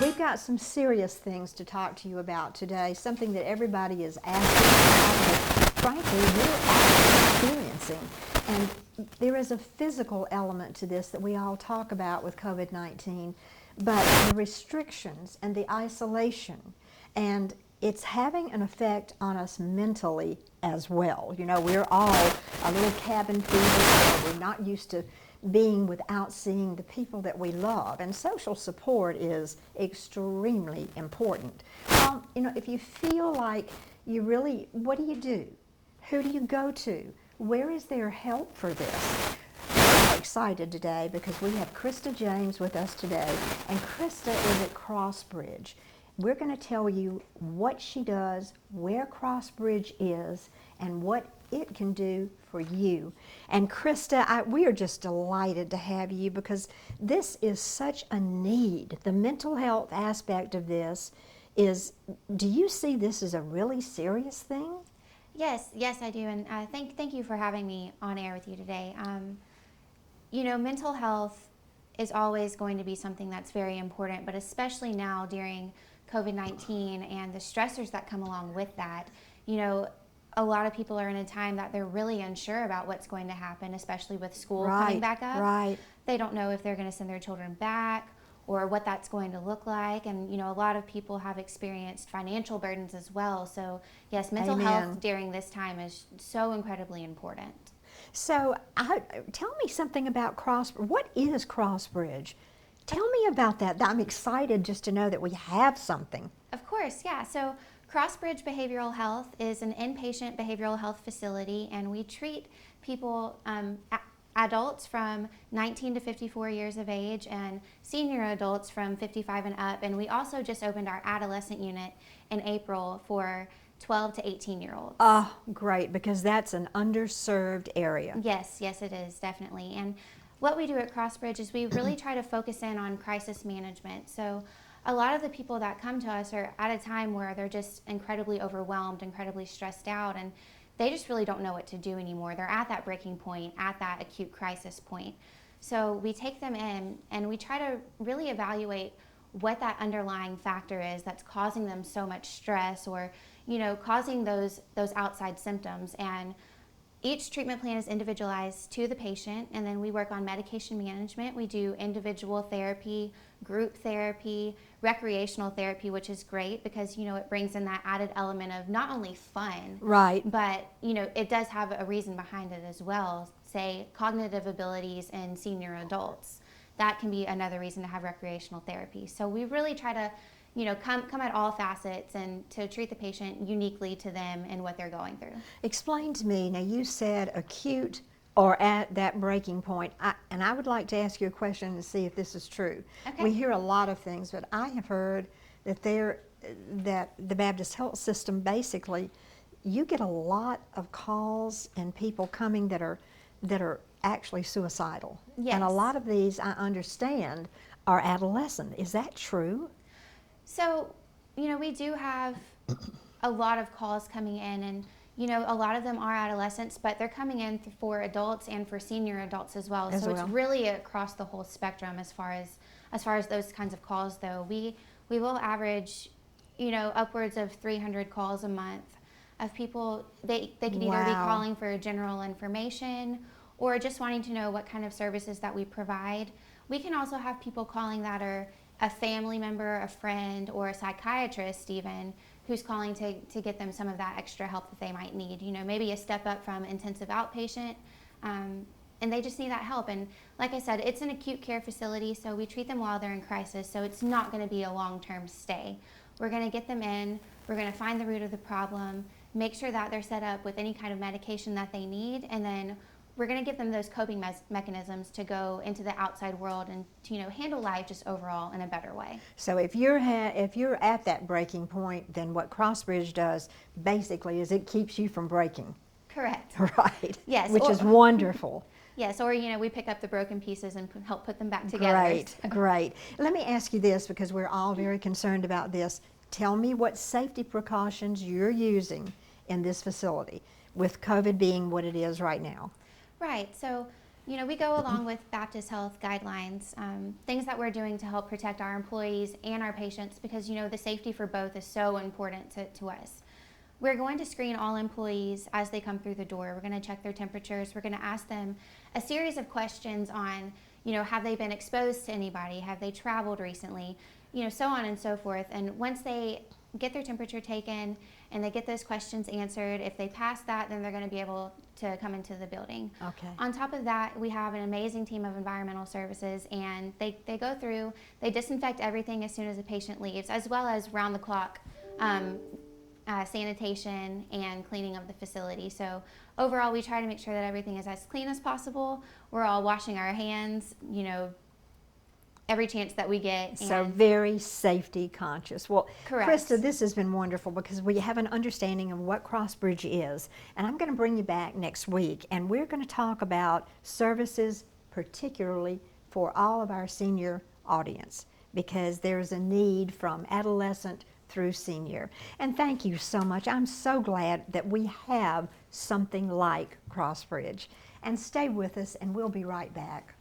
we've got some serious things to talk to you about today, something that everybody is asking about, but frankly, we're all experiencing. And there is a physical element to this that we all talk about with COVID-19, but the restrictions and the isolation, and it's having an effect on us mentally as well. You know, we're all a little cabin fever, we're not used to being without seeing the people that we love, and social support is extremely important. You know, if you feel like you really, what do you do? Who do you go to? Where is there help for this? I'm excited today because we have Krista James with us today, and Krista is at Crossbridge. We're going to tell you what she does, where Crossbridge is, and what it can do for you. And Krista, we are just delighted to have you because this is such a need. The mental health aspect of this is, do you see this as a really serious thing? Yes, I do, and thank you for having me on air with you today. You know, mental health is always going to be something that's very important, but especially now during COVID-19 and the stressors that come along with that. You know, a lot of people are in a time that they're really unsure about what's going to happen, especially with school coming back up. Right. They don't know if they're going to send their children back or what that's going to look like. And, you know, a lot of people have experienced financial burdens as well. So, yes, mental health during this time is so incredibly important. So, tell me something about Crossbridge. What is Crossbridge? Tell me about that. I'm excited just to know that we have something. Of course, yeah. So, Crossbridge Behavioral Health is an inpatient behavioral health facility, and we treat people, adults from 19 to 54 years of age and senior adults from 55 and up. And we also just opened our adolescent unit in April for 12 to 18-year-olds. Oh, great, because that's an underserved area. Yes, it is, definitely. And what we do at Crossbridge is we really try to focus in on crisis management. So a lot of the people that come to us are at a time where they're just incredibly overwhelmed, incredibly stressed out, and they just really don't know what to do anymore. They're at that breaking point, at that acute crisis point. So we take them in and we try to really evaluate what that underlying factor is that's causing them so much stress or, you know, causing those outside symptoms. And each treatment plan is individualized to the patient, and then we work on medication management. We do individual therapy, group therapy, recreational therapy, which is great because, you know, it brings in that added element of not only fun, right, but, you know, it does have a reason behind it as well. Say cognitive abilities in senior adults. That can be another reason to have recreational therapy. So we really try to, you know, come at all facets and to treat the patient uniquely to them and what they're going through. Explain to me, now you said acute or at that breaking point, and I would like to ask you a question to see if this is true. Okay. We hear a lot of things, but I have heard that that the Baptist health system, basically, you get a lot of calls and people coming that are actually suicidal. Yes. And a lot of these, I understand, are adolescent. Is that true? So, you know, we do have a lot of calls coming in, and, you know, a lot of them are adolescents, but they're coming in for adults and for senior adults as well. So it's really across the whole spectrum as far as those kinds of calls, though. We will average, you know, upwards of 300 calls a month of people. They could either be calling for general information or just wanting to know what kind of services that we provide. We can also have people calling that are a family member, a friend, or a psychiatrist even, who's calling to get them some of that extra help that they might need. You know, maybe a step up from intensive outpatient, and they just need that help. And like I said, it's an acute care facility, so we treat them while they're in crisis, so it's not going to be a long-term stay. We're going to get them in, we're going to find the root of the problem, make sure that they're set up with any kind of medication that they need, and then we're going to give them those coping mechanisms to go into the outside world and to, you know, handle life just overall in a better way. So if you're at that breaking point, then what Crossbridge does basically is it keeps you from breaking. Correct. Right. Yes. Which is wonderful. Yes, or, you know, we pick up the broken pieces and help put them back together. Great. Let me ask you this, because we're all very concerned about this. Tell me what safety precautions you're using in this facility with COVID being what it is right now. Right. So You know, we go along with Baptist Health guidelines, things that we're doing to help protect our employees and our patients, because, you know, the safety for both is so important to us. We're going to screen all employees as they come through the door. We're going to check their temperatures. We're going to ask them a series of questions on, you know, have they been exposed to anybody? Have they traveled recently? You know, so on and so forth. And once they get their temperature taken and they get those questions answered, if they pass that, then they're going to be able to come into the building. Okay. On top of that, we have an amazing team of environmental services, and they go through, they disinfect everything as soon as a patient leaves, as well as round the clock sanitation and cleaning of the facility. So overall, we try to make sure that everything is as clean as possible. We're all washing our hands, you know, every chance that we get. So very safety conscious. Well, correct. Krista, this has been wonderful because we have an understanding of what Crossbridge is. And I'm going to bring you back next week, and we're going to talk about services particularly for all of our senior audience, because there's a need from adolescent through senior. And thank you so much. I'm so glad that we have something like Crossbridge. And stay with us, and we'll be right back.